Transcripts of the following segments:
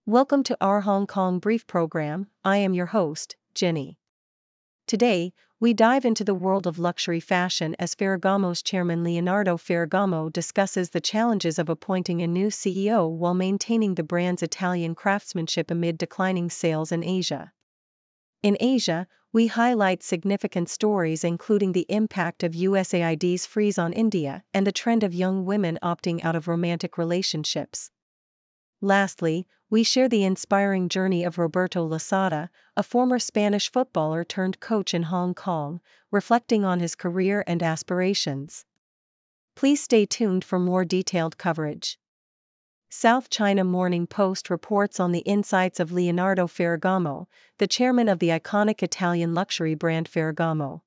Welcome to our Hong Kong Brief program. I am your host, Jenny. Today, we dive into the world of luxury fashion as Ferragamo's chairman Leonardo Ferragamo discusses the challenges of appointing a new CEO while maintaining the brand's Italian craftsmanship amid declining sales in Asia. In Asia, we highlight significant stories including the impact of USAID's freeze on India and the trend of young women opting out of romantic relationships. Lastly, we share the inspiring journey of Roberto Losada, a former Spanish footballer turned coach in Hong Kong, reflecting on his career and aspirations. Please stay tuned for more detailed coverage. South China Morning Post reports on the insights of Leonardo Ferragamo, the chairman of the iconic Italian luxury brand Ferragamo.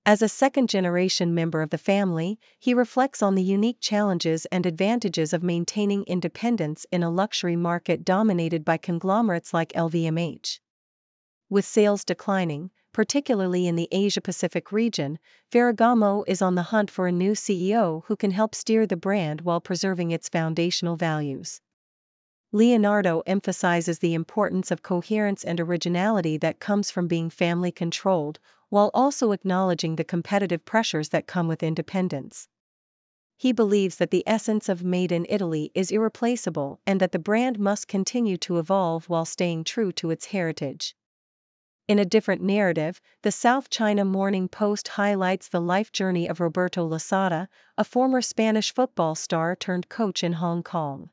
As a second-generation member of the family, he reflects on the unique challenges and advantages of maintaining independence in a luxury market dominated by conglomerates like LVMH. With sales declining, particularly in the Asia-Pacific region, Ferragamo is on the hunt for a new CEO who can help steer the brand while preserving its foundational values. Leonardo emphasizes the importance of coherence and originality that comes from being family-controlled, while also acknowledging the competitive pressures that come with independence. He believes that the essence of Made in Italy is irreplaceable and that the brand must continue to evolve while staying true to its heritage. In a different narrative, the South China Morning Post highlights the life journey of Roberto Losada, a former Spanish football star turned coach in Hong Kong.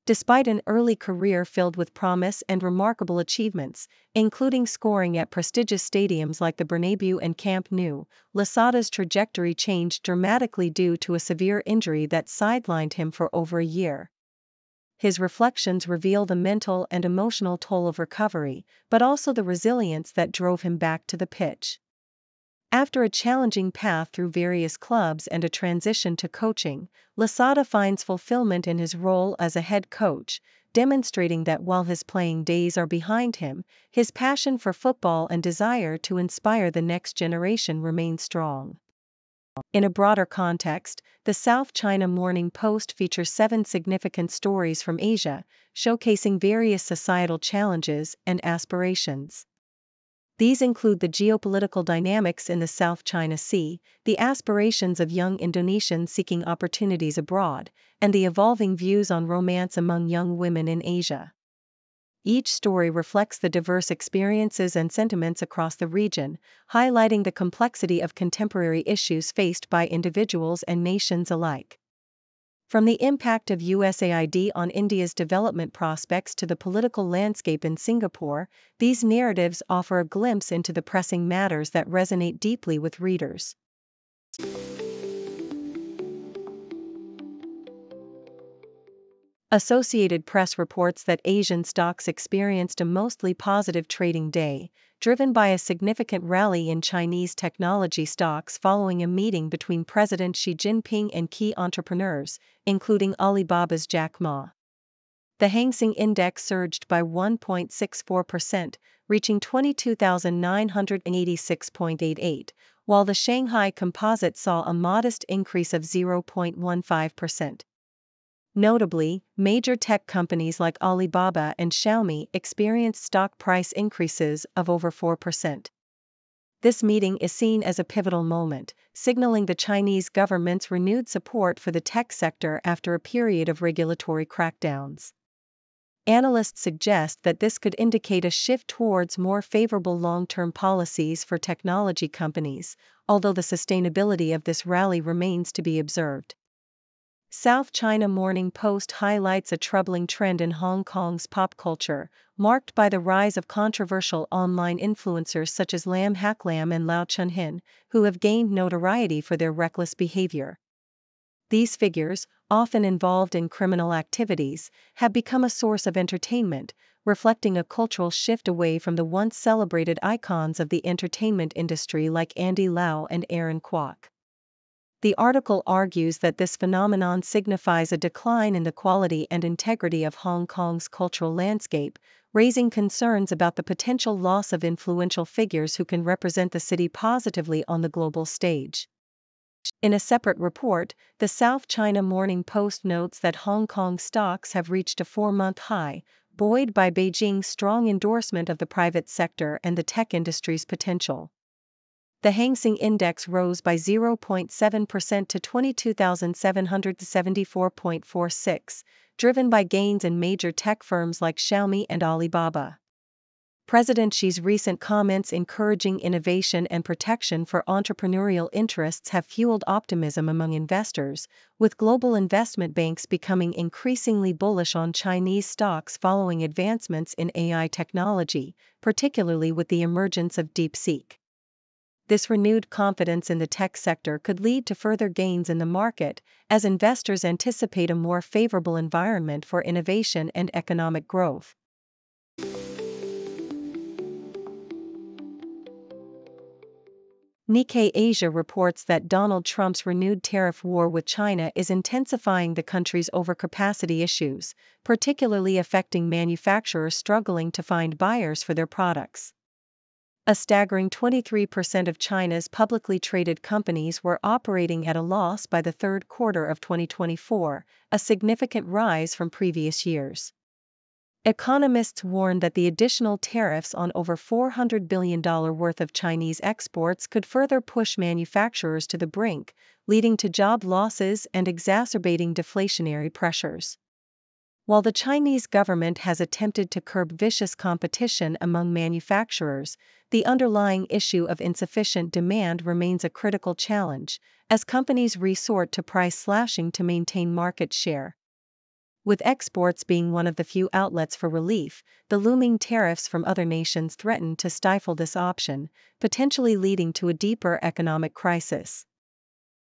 Despite an early career filled with promise and remarkable achievements, including scoring at prestigious stadiums like the Bernabeu and Camp Nou, Losada's trajectory changed dramatically due to a severe injury that sidelined him for over a year. His reflections reveal the mental and emotional toll of recovery, but also the resilience that drove him back to the pitch. After a challenging path through various clubs and a transition to coaching, Losada finds fulfillment in his role as a head coach, demonstrating that while his playing days are behind him, his passion for football and desire to inspire the next generation remain strong. In a broader context, the South China Morning Post features 7 significant stories from Asia, showcasing various societal challenges and aspirations. These include the geopolitical dynamics in the South China Sea, the aspirations of young Indonesians seeking opportunities abroad, and the evolving views on romance among young women in Asia. Each story reflects the diverse experiences and sentiments across the region, highlighting the complexity of contemporary issues faced by individuals and nations alike. From the impact of USAID on India's development prospects to the political landscape in Singapore, these narratives offer a glimpse into the pressing matters that resonate deeply with readers. Associated Press reports that Asian stocks experienced a mostly positive trading day, driven by a significant rally in Chinese technology stocks following a meeting between President Xi Jinping and key entrepreneurs, including Alibaba's Jack Ma. The Hang Seng Index surged by 1.64%, reaching 22,986.88, while the Shanghai Composite saw a modest increase of 0.15%. Notably, major tech companies like Alibaba and Xiaomi experienced stock price increases of over 4%. This meeting is seen as a pivotal moment, signaling the Chinese government's renewed support for the tech sector after a period of regulatory crackdowns. Analysts suggest that this could indicate a shift towards more favorable long-term policies for technology companies, although the sustainability of this rally remains to be observed. South China Morning Post highlights a troubling trend in Hong Kong's pop culture, marked by the rise of controversial online influencers such as Lam Hak Lam and Lau Chun-hin, who have gained notoriety for their reckless behavior. These figures, often involved in criminal activities, have become a source of entertainment, reflecting a cultural shift away from the once celebrated icons of the entertainment industry like Andy Lau and Aaron Kwok. The article argues that this phenomenon signifies a decline in the quality and integrity of Hong Kong's cultural landscape, raising concerns about the potential loss of influential figures who can represent the city positively on the global stage. In a separate report, the South China Morning Post notes that Hong Kong stocks have reached a 4-month high, buoyed by Beijing's strong endorsement of the private sector and the tech industry's potential. The Hang Seng Index rose by 0.7% to 22,774.46, driven by gains in major tech firms like Xiaomi and Alibaba. President Xi's recent comments encouraging innovation and protection for entrepreneurial interests have fueled optimism among investors, with global investment banks becoming increasingly bullish on Chinese stocks following advancements in AI technology, particularly with the emergence of DeepSeek. This renewed confidence in the tech sector could lead to further gains in the market, as investors anticipate a more favorable environment for innovation and economic growth. Nikkei Asia reports that Donald Trump's renewed tariff war with China is intensifying the country's overcapacity issues, particularly affecting manufacturers struggling to find buyers for their products. A staggering 23% of China's publicly traded companies were operating at a loss by the third quarter of 2024, a significant rise from previous years. Economists warn that the additional tariffs on over $400 billion worth of Chinese exports could further push manufacturers to the brink, leading to job losses and exacerbating deflationary pressures. While the Chinese government has attempted to curb vicious competition among manufacturers, the underlying issue of insufficient demand remains a critical challenge, as companies resort to price slashing to maintain market share. With exports being one of the few outlets for relief, the looming tariffs from other nations threaten to stifle this option, potentially leading to a deeper economic crisis.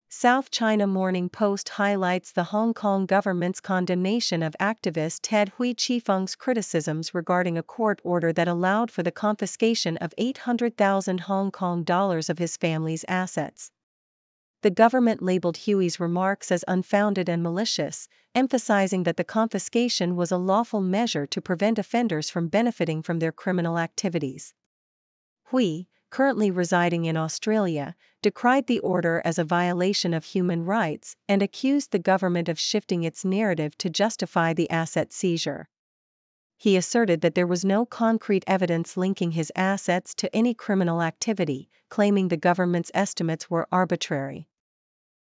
South China Morning Post highlights the Hong Kong government's condemnation of activist Ted Hui Chi-feng's criticisms regarding a court order that allowed for the confiscation of 800,000 Hong Kong dollars of his family's assets. The government labeled Hui's remarks as unfounded and malicious, emphasizing that the confiscation was a lawful measure to prevent offenders from benefiting from their criminal activities. Hui, currently residing in Australia, decried the order as a violation of human rights and accused the government of shifting its narrative to justify the asset seizure. He asserted that there was no concrete evidence linking his assets to any criminal activity, claiming the government's estimates were arbitrary.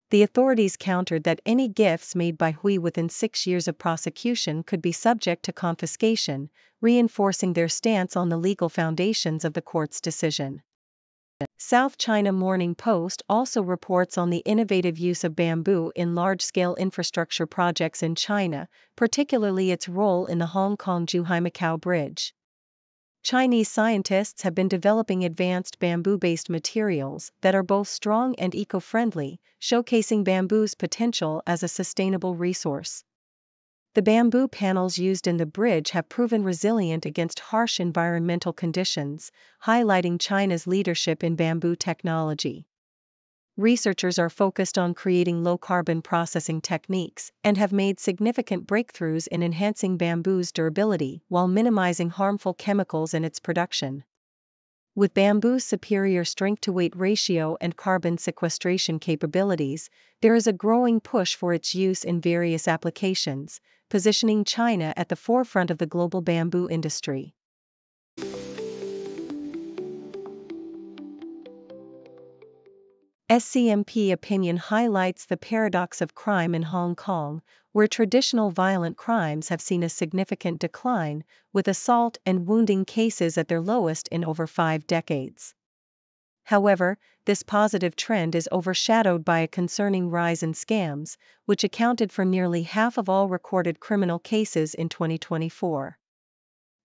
The authorities countered that any gifts made by Hui within 6 years of prosecution could be subject to confiscation, reinforcing their stance on the legal foundations of the court's decision. South China Morning Post also reports on the innovative use of bamboo in large-scale infrastructure projects in China, particularly its role in the Hong Kong-Zhuhai-Macau Bridge. Chinese scientists have been developing advanced bamboo-based materials that are both strong and eco-friendly, showcasing bamboo's potential as a sustainable resource. The bamboo panels used in the bridge have proven resilient against harsh environmental conditions, highlighting China's leadership in bamboo technology. Researchers are focused on creating low-carbon processing techniques and have made significant breakthroughs in enhancing bamboo's durability while minimizing harmful chemicals in its production. With bamboo's superior strength-to-weight ratio and carbon sequestration capabilities, there is a growing push for its use in various applications, positioning China at the forefront of the global bamboo industry. SCMP opinion highlights the paradox of crime in Hong Kong, where traditional violent crimes have seen a significant decline, with assault and wounding cases at their lowest in over 5 decades. However, this positive trend is overshadowed by a concerning rise in scams, which accounted for nearly half of all recorded criminal cases in 2024.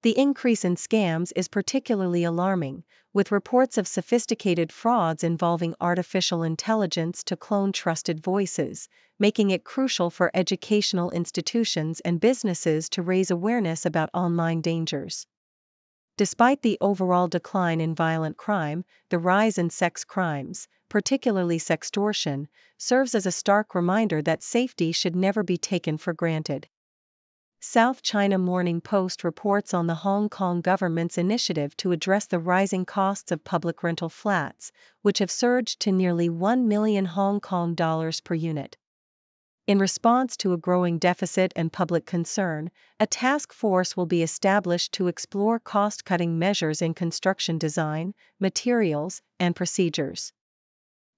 The increase in scams is particularly alarming, with reports of sophisticated frauds involving artificial intelligence to clone trusted voices, making it crucial for educational institutions and businesses to raise awareness about online dangers. Despite the overall decline in violent crime, the rise in sex crimes, particularly sextortion, serves as a stark reminder that safety should never be taken for granted. South China Morning Post reports on the Hong Kong government's initiative to address the rising costs of public rental flats, which have surged to nearly 1 million Hong Kong dollars per unit. In response to a growing deficit and public concern, a task force will be established to explore cost-cutting measures in construction design, materials, and procedures.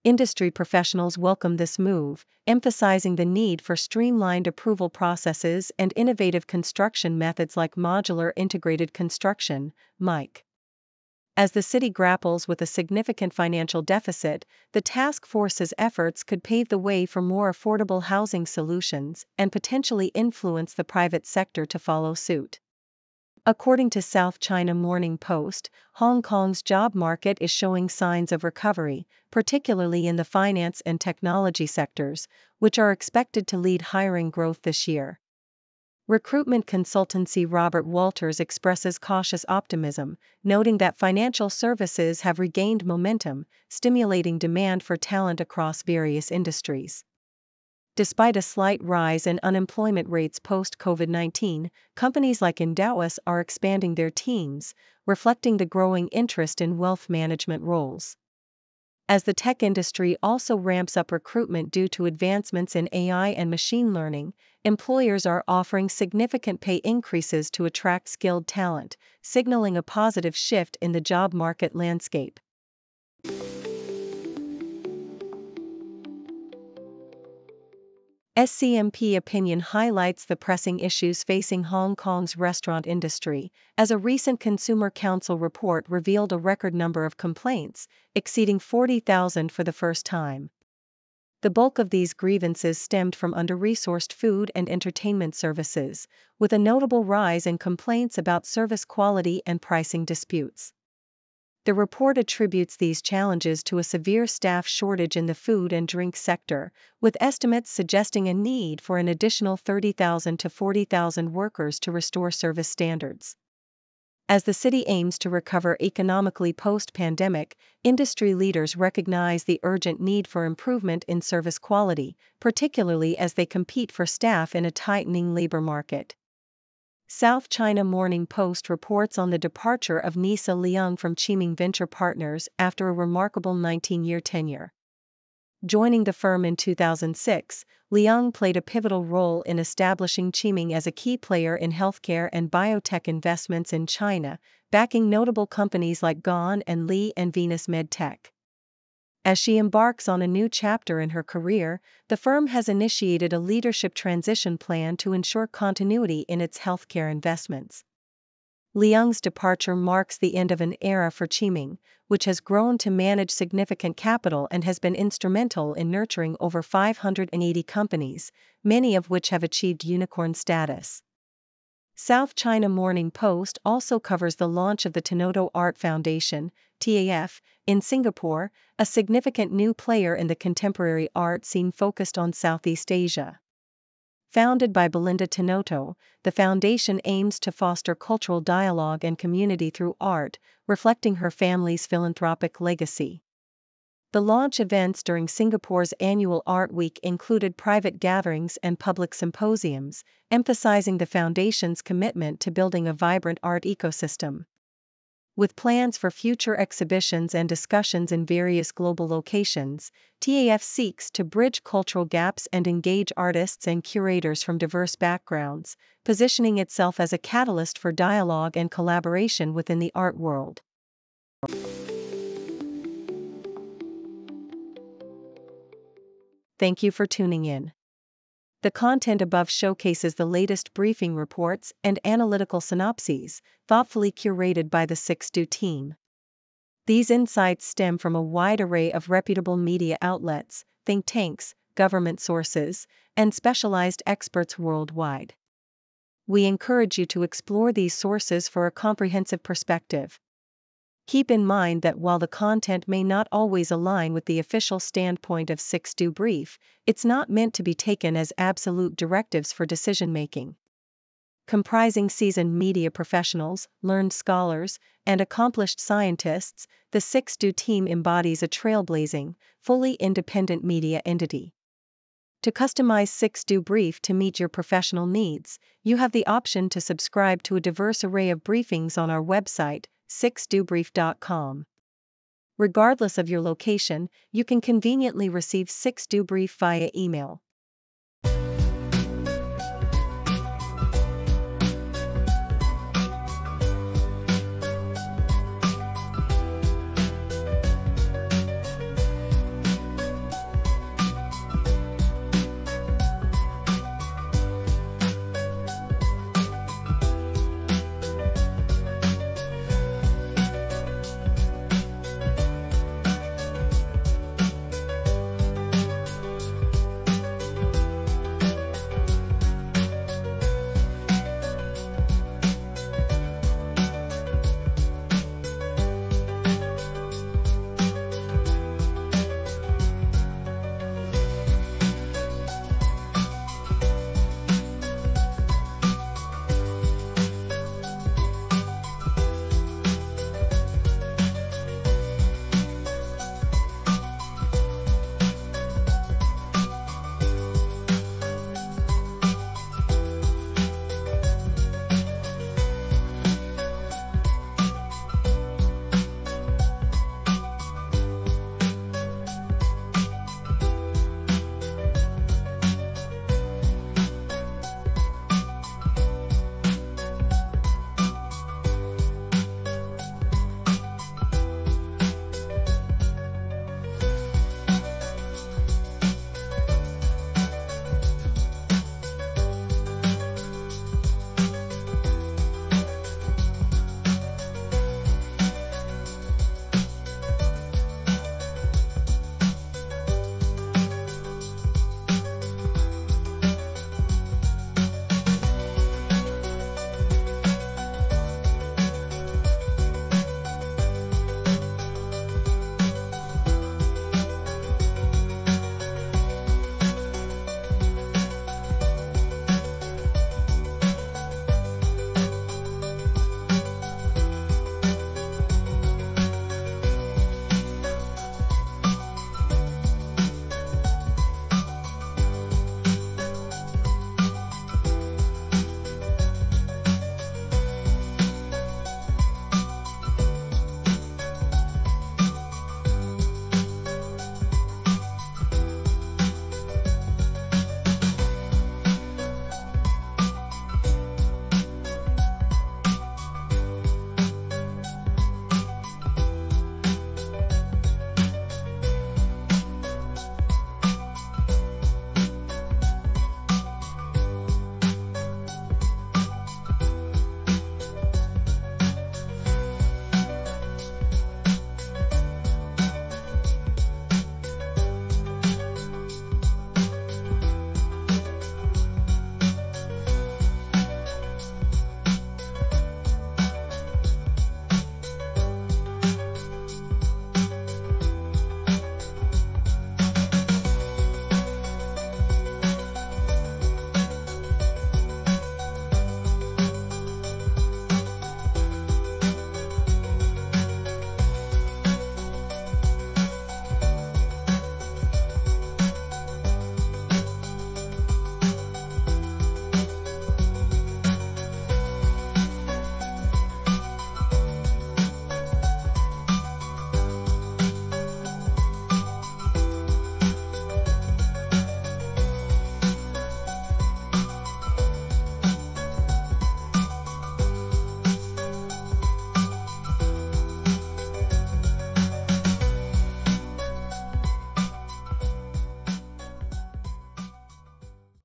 Industry professionals welcome this move, emphasizing the need for streamlined approval processes and innovative construction methods like modular integrated construction, MIC. As the city grapples with a significant financial deficit, the task force's efforts could pave the way for more affordable housing solutions and potentially influence the private sector to follow suit. According to South China Morning Post, Hong Kong's job market is showing signs of recovery, particularly in the finance and technology sectors, which are expected to lead hiring growth this year. Recruitment consultancy Robert Walters expresses cautious optimism, noting that financial services have regained momentum, stimulating demand for talent across various industries. Despite a slight rise in unemployment rates post-COVID-19, companies like Endowus are expanding their teams, reflecting the growing interest in wealth management roles. As the tech industry also ramps up recruitment due to advancements in AI and machine learning, employers are offering significant pay increases to attract skilled talent, signaling a positive shift in the job market landscape. SCMP opinion highlights the pressing issues facing Hong Kong's restaurant industry, as a recent Consumer Council report revealed a record number of complaints, exceeding 40,000 for the first time. The bulk of these grievances stemmed from under-resourced food and entertainment services, with a notable rise in complaints about service quality and pricing disputes. The report attributes these challenges to a severe staff shortage in the food and drink sector, with estimates suggesting a need for an additional 30,000 to 40,000 workers to restore service standards. As the city aims to recover economically post-pandemic, industry leaders recognize the urgent need for improvement in service quality, particularly as they compete for staff in a tightening labor market. South China Morning Post reports on the departure of Nisa Leung from Qiming Venture Partners after a remarkable 19-year tenure. Joining the firm in 2006, Leung played a pivotal role in establishing Qiming as a key player in healthcare and biotech investments in China, backing notable companies like Gone and Lee and Venus Medtech. As she embarks on a new chapter in her career, the firm has initiated a leadership transition plan to ensure continuity in its healthcare investments. Leung's departure marks the end of an era for Qiming, which has grown to manage significant capital and has been instrumental in nurturing over 580 companies, many of which have achieved unicorn status. South China Morning Post also covers the launch of the Tenoto Art Foundation, TAF, in Singapore, a significant new player in the contemporary art scene focused on Southeast Asia. Founded by Belinda Tenoto, the foundation aims to foster cultural dialogue and community through art, reflecting her family's philanthropic legacy. The launch events during Singapore's annual Art Week included private gatherings and public symposiums, emphasizing the foundation's commitment to building a vibrant art ecosystem. With plans for future exhibitions and discussions in various global locations, TAF seeks to bridge cultural gaps and engage artists and curators from diverse backgrounds, positioning itself as a catalyst for dialogue and collaboration within the art world. Thank you for tuning in. The content above showcases the latest briefing reports and analytical synopses, thoughtfully curated by the 6Do team. These insights stem from a wide array of reputable media outlets, think tanks, government sources, and specialized experts worldwide. We encourage you to explore these sources for a comprehensive perspective. Keep in mind that while the content may not always align with the official standpoint of 6Do Brief, it's not meant to be taken as absolute directives for decision-making. Comprising seasoned media professionals, learned scholars, and accomplished scientists, the 6Do team embodies a trailblazing, fully independent media entity. To customize 6Do Brief to meet your professional needs, you have the option to subscribe to a diverse array of briefings on our website, 6dobrief.com. Regardless of your location, you can conveniently receive 6Do Brief via email.